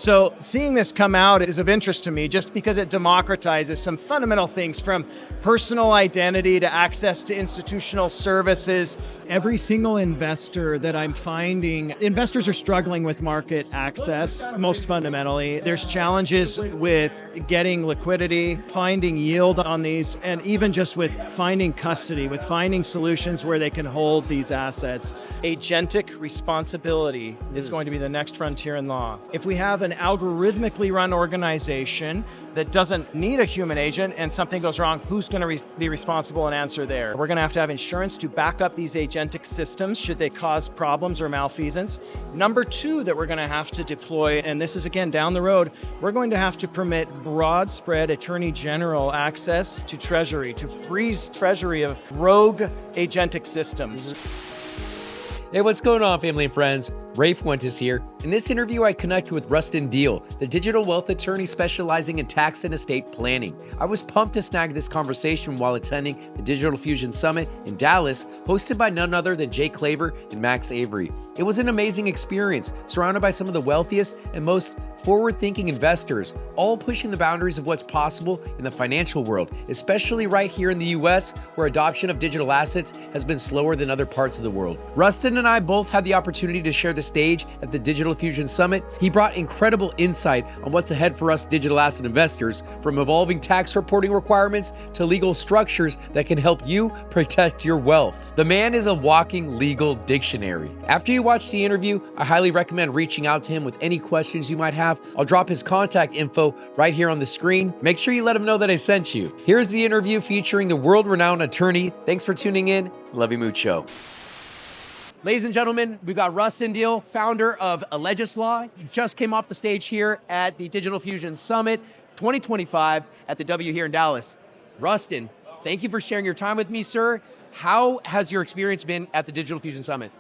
So seeing this come out is of interest to me just because it democratizes some fundamental things from personal identity to access to institutional services. Every single investor that I'm finding, investors are struggling with market access, most fundamentally. There's challenges with getting liquidity, finding yield on these, and even just with finding custody, with finding solutions where they can hold these assets. Agentic responsibility is going to be the next frontier in law. If we have an algorithmically run organization that doesn't need a human agent and something goes wrong, who's going to be responsible and answer there? We're going to have insurance to back up these agentic systems should they cause problems or malfeasance. Number two that we're going to have to deploy, and this is again down the road, we're going to have to permit broad spread Attorney General access to Treasury, to freeze Treasury of rogue agentic systems. Hey, what's going on, family and friends? Ray Fuentes here. In this interview, I connected with Rustin Diehl, the digital wealth attorney specializing in tax and estate planning. I was pumped to snag this conversation while attending the Digital Fusion Summit in Dallas, hosted by none other than Claver and Avery. It was an amazing experience, surrounded by some of the wealthiest and most forward-thinking investors, all pushing the boundaries of what's possible in the financial world, especially right here in the US, where adoption of digital assets has been slower than other parts of the world. Rustin and I both had the opportunity to share the stage at the Digital Fusion Summit. He brought incredible insight on what's ahead for us digital asset investors, from evolving tax reporting requirements to legal structures that can help you protect your wealth. The man is a walking legal dictionary. After you watch the interview, I highly recommend reaching out to him with any questions you might have. I'll drop his contact info right here on the screen. Make sure you let him know that I sent you. Here's the interview featuring the world-renowned attorney. Thanks for tuning in. Love you mucho. Ladies and gentlemen, we've got Rustin Diehl, founder of Legislaw. He just came off the stage here at the Digital Fusion Summit 2025 at the W here in Dallas. Rustin, thank you for sharing your time with me, sir. How has your experience been at the Digital Fusion Summit?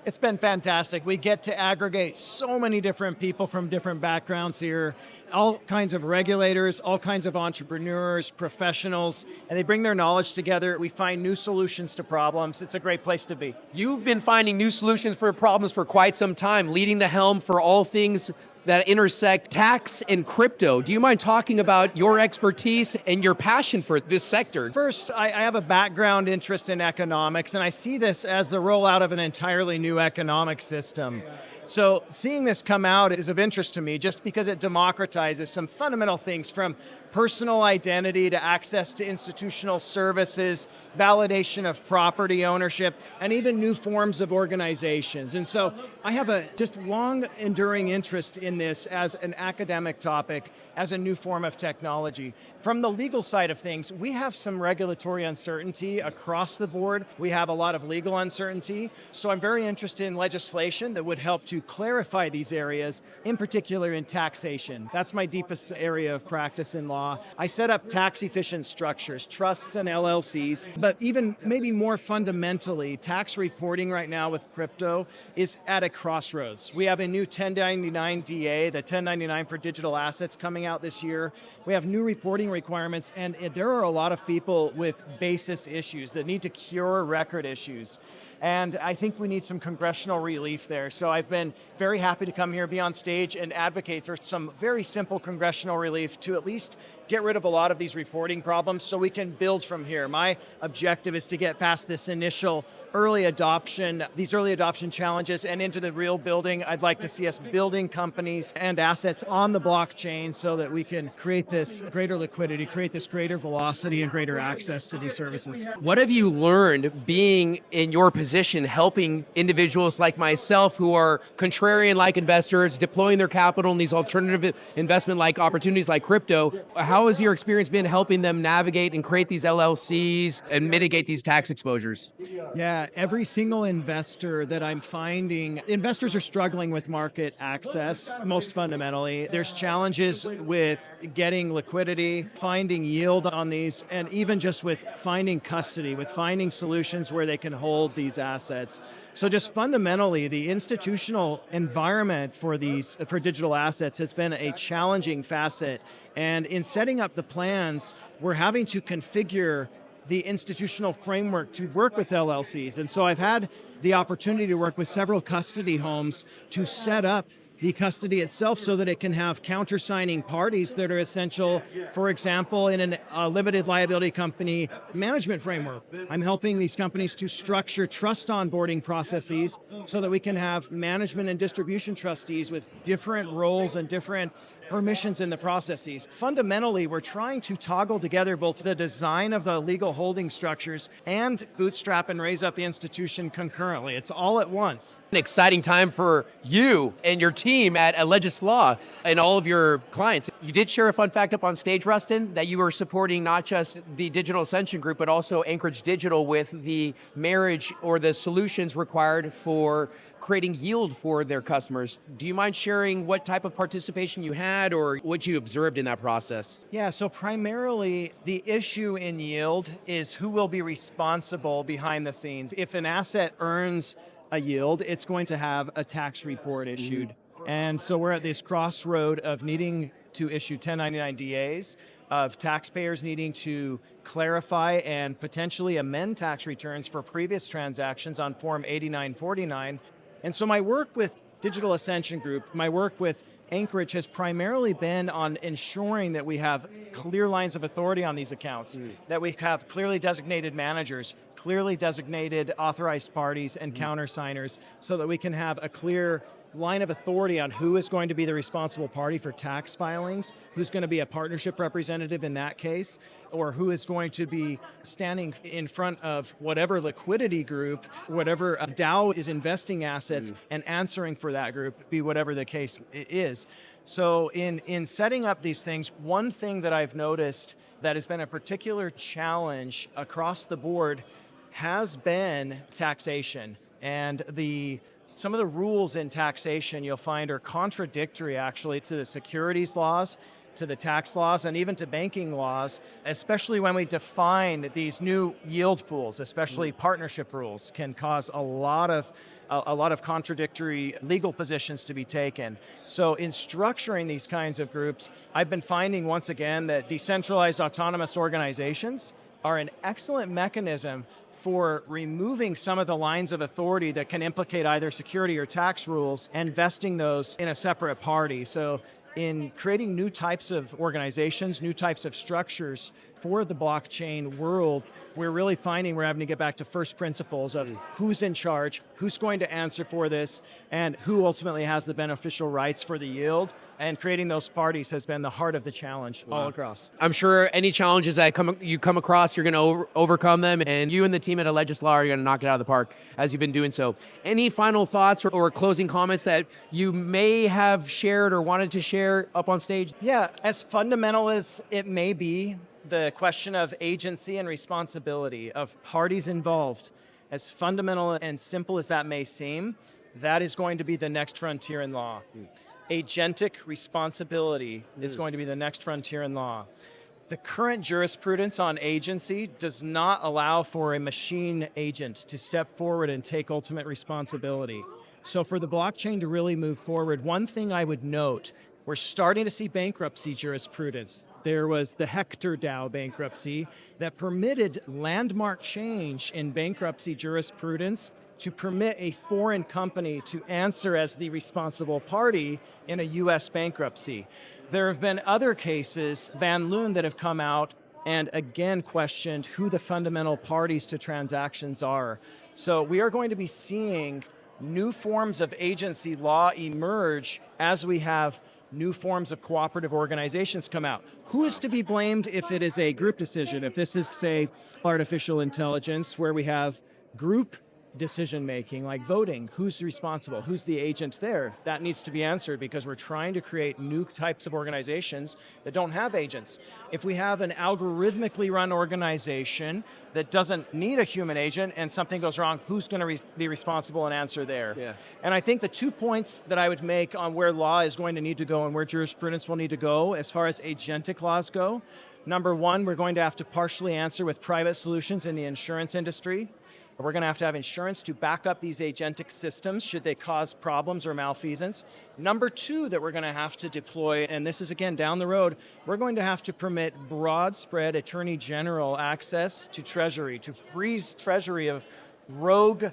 It's been fantastic. We get to aggregate so many different people from different backgrounds here, all kinds of regulators, all kinds of entrepreneurs, professionals, and they bring their knowledge together. We find new solutions to problems. It's a great place to be. You've been finding new solutions for problems for quite some time, leading the helm for all things that intersect tax and crypto. Do you mind talking about your expertise and your passion for this sector? First, I have a background interest in economics, and I see this as the rollout of an entirely new economic system. So seeing this come out is of interest to me just because it democratizes some fundamental things from personal identity to access to institutional services, validation of property ownership, and even new forms of organizations. And so I have a just long enduring interest in this as an academic topic, as a new form of technology. From the legal side of things, we have some regulatory uncertainty across the board. We have a lot of legal uncertainty. So I'm very interested in legislation that would help to clarify these areas, in particular in taxation. That's my deepest area of practice in law. I set up tax efficient structures, trusts and LLCs, but even maybe more fundamentally, tax reporting right now with crypto is at a crossroads. We have a new 1099 DA, the 1099 for digital assets coming out this year. We have new reporting requirements, and there are a lot of people with basis issues that need to cure record issues. And I think we need some congressional relief there. So I've been very happy to come here, be on stage, and advocate for some very simple congressional relief to at least get rid of a lot of these reporting problems so we can build from here. My objective is to get past this initial early adoption, these early adoption challenges, and into the real building. I'd like to see us building companies and assets on the blockchain so that we can create this greater liquidity, create this greater velocity and greater access to these services. What have you learned being in your position, helping individuals like myself who are contrarian-like investors, deploying their capital in these alternative investment-like opportunities like crypto? How has your experience been helping them navigate and create these LLCs and mitigate these tax exposures? Yeah, every single investor that I'm finding, investors are struggling with market access, most fundamentally. There's challenges with getting liquidity, finding yield on these, and even just with finding custody, with finding solutions where they can hold these assets. So just fundamentally, the institutional environment for digital assets has been a challenging facet. And in setting up the plans, we're having to configure the institutional framework to work with LLCs. And so I've had the opportunity to work with several custody homes to set up the custody itself so that it can have countersigning parties that are essential. For example, in a limited liability company management framework, I'm helping these companies to structure trust onboarding processes so that we can have management and distribution trustees with different roles and different permissions in the processes. Fundamentally, we're trying to toggle together both the design of the legal holding structures and bootstrap and raise up the institution concurrently. It's all at once. An exciting time for you and your team at Allegis Law and all of your clients. You did share a fun fact up on stage, Rustin, that you were supporting not just the Digital Ascension Group, but also Anchorage Digital with the marriage or the solutions required for creating yield for their customers. Do you mind sharing what type of participation you had or what you observed in that process? Yeah, so primarily the issue in yield is who will be responsible behind the scenes. If an asset earns a yield, it's going to have a tax report issued. And so we're at this crossroad of needing to issue 1099 DAs, of taxpayers needing to clarify and potentially amend tax returns for previous transactions on Form 8949. And so my work with Digital Ascension Group, my work with Anchorage has primarily been on ensuring that we have clear lines of authority on these accounts, that we have clearly designated managers, clearly designated authorized parties and countersigners, so that we can have a clear line of authority on who is going to be the responsible party for tax filings, who's going to be a partnership representative in that case, or who is going to be standing in front of whatever liquidity group, whatever DAO is investing assets and answering for that group, be whatever the case is. So in setting up these things, one thing that I've noticed that has been a particular challenge across the board has been taxation. And some of the rules in taxation you'll find are contradictory actually to the securities laws, to the tax laws, and even to banking laws, especially when we define these new yield pools, especially partnership rules can cause a lot of contradictory legal positions to be taken. So in structuring these kinds of groups, I've been finding once again that decentralized autonomous organizations are an excellent mechanism for removing some of the lines of authority that can implicate either security or tax rules and vesting those in a separate party. So in creating new types of organizations, new types of structures for the blockchain world, we're really finding we're having to get back to first principles of who's in charge, who's going to answer for this, and who ultimately has the beneficial rights for the yield. And creating those parties has been the heart of the challenge all across. I'm sure any challenges that you come across, you're going to overcome them, and you and the team at Allegis Law are going to knock it out of the park as you've been doing so. Any final thoughts or closing comments that you may have shared or wanted to share up on stage? Yeah, as fundamental as it may be, the question of agency and responsibility of parties involved, as fundamental and simple as that may seem, that is going to be the next frontier in law. Agentic responsibility is going to be the next frontier in law. The current jurisprudence on agency does not allow for a machine agent to step forward and take ultimate responsibility. So for the blockchain to really move forward, one thing I would note, we're starting to see bankruptcy jurisprudence. There was the Hector DAO bankruptcy that permitted landmark change in bankruptcy jurisprudence to permit a foreign company to answer as the responsible party in a U.S. bankruptcy. There have been other cases, Van Loon, that have come out and again questioned who the fundamental parties to transactions are. So we are going to be seeing new forms of agency law emerge as we have new forms of cooperative organizations come out. Who is to be blamed if it is a group decision? If this is, say, artificial intelligence, where we have group decision-making, like voting, who's responsible? Who's the agent there? That needs to be answered because we're trying to create new types of organizations that don't have agents. If we have an algorithmically run organization that doesn't need a human agent and something goes wrong, who's going to be responsible and answer there? Yeah. And I think the 2 points that I would make on where law is going to need to go and where jurisprudence will need to go as far as agentic laws go, number one, we're going to have to partially answer with private solutions in the insurance industry. We're going to have insurance to back up these agentic systems should they cause problems or malfeasance. Number two that we're going to have to deploy, and this is again down the road, we're going to have to permit broad spread Attorney General access to Treasury, to freeze Treasury of rogue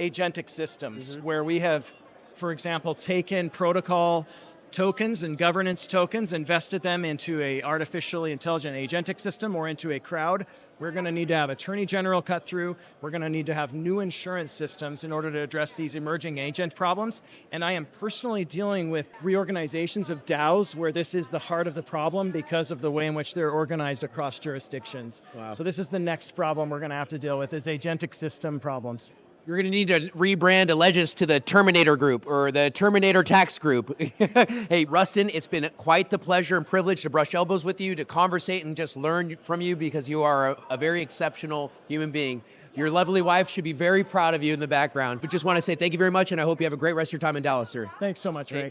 agentic systems where we have for example, taken protocol tokens and governance tokens, invested them into a artificially intelligent agentic system or into a crowd. We're going to need to have Attorney General cut through. We're going to need to have new insurance systems in order to address these emerging agent problems. And I am personally dealing with reorganizations of DAOs where this is the heart of the problem because of the way in which they're organized across jurisdictions. Wow. So this is the next problem we're going to have to deal with, is agentic system problems. You're going to need to rebrand Allegis to the Terminator Group or the Terminator Tax Group. Hey, Rustin, it's been quite the pleasure and privilege to brush elbows with you, to conversate and just learn from you, because you are a very exceptional human being. Your lovely wife should be very proud of you in the background. But just want to say thank you very much, and I hope you have a great rest of your time in Dallas, sir. Thanks so much, Ray.